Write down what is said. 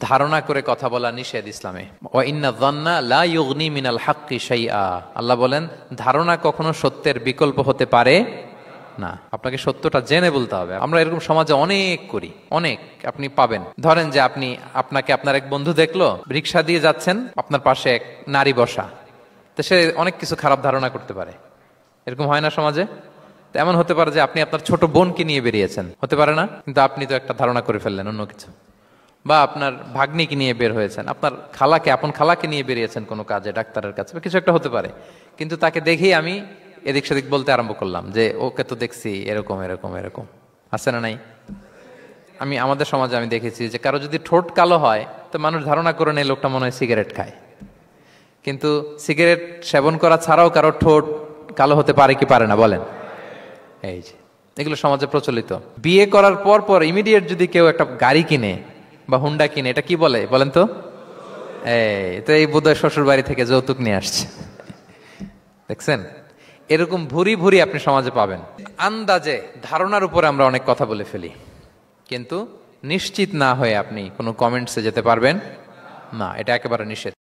ধারণা করে কথা বলা নিষেধ ইসলামে। ওয়া ইন্না যান্না লা ইউগনি মিনাল হাক্কি শাইআ, আল্লাহ বলেন ধারণা কখনো সত্যের বিকল্প হতে পারে না। আপনাকে সত্যটা জেনে বলতে হবে। আমরা এরকম সমাজে অনেক করি, অনেক। আপনি পাবেন, ধরেন যে আপনাকে আপনার এক বন্ধু দেখলো, রিক্সা দিয়ে যাচ্ছেন, আপনার পাশে এক নারী বসা, তো সে অনেক কিছু খারাপ ধারণা করতে পারে। এরকম হয় না সমাজে? এমন হতে পারে যে আপনি আপনার ছোট বোনকে নিয়ে বেরিয়েছেন, হতে পারে না? কিন্তু আপনি তো একটা ধারণা করে ফেললেন অন্য কিছু। বা আপনার ভাগ্নিকে নিয়ে বের হয়েছেন, আপনার আপন খালাকে নিয়ে বেরিয়েছেন কোনো কাজে, ডাক্তারের কাছে বা কিছু একটা হতে পারে। কিন্তু তাকে দেখেই আমি এদিক সেদিক বলতে আরম্ভ করলাম যে ওকে তো দেখছি এরকম এরকম এরকম। আছে না নাই? আমাদের সমাজে আমি দেখেছি যে কারো যদি ঠোঁট কালো হয় তো মানুষ ধারণা করে নেয় লোকটা মনে হয় সিগারেট খায়। কিন্তু সিগারেট সেবন করা ছাড়াও কারো ঠোঁট কালো হতে পারে কি পারে না বলেন? এই যে এগুলো সমাজে প্রচলিত। বিয়ে করার পর পর ইমিডিয়েট যদি কেউ একটা গাড়ি কিনে বা হুন্ডা কিনে, এটা কি বলে বলেন তো? এই বোধহয় শ্বশুর বাড়ি থেকে যৌতুক নিয়ে আসছে। দেখছেন, এরকম ভুরি ভুরি আপনি সমাজে পাবেন। আন্দাজে ধারণার উপরে আমরা অনেক কথা বলে ফেলি, কিন্তু নিশ্চিত না হয়ে আপনি কোনো কমেন্টসে যেতে পারবেন না, এটা একেবারে নিষেধ।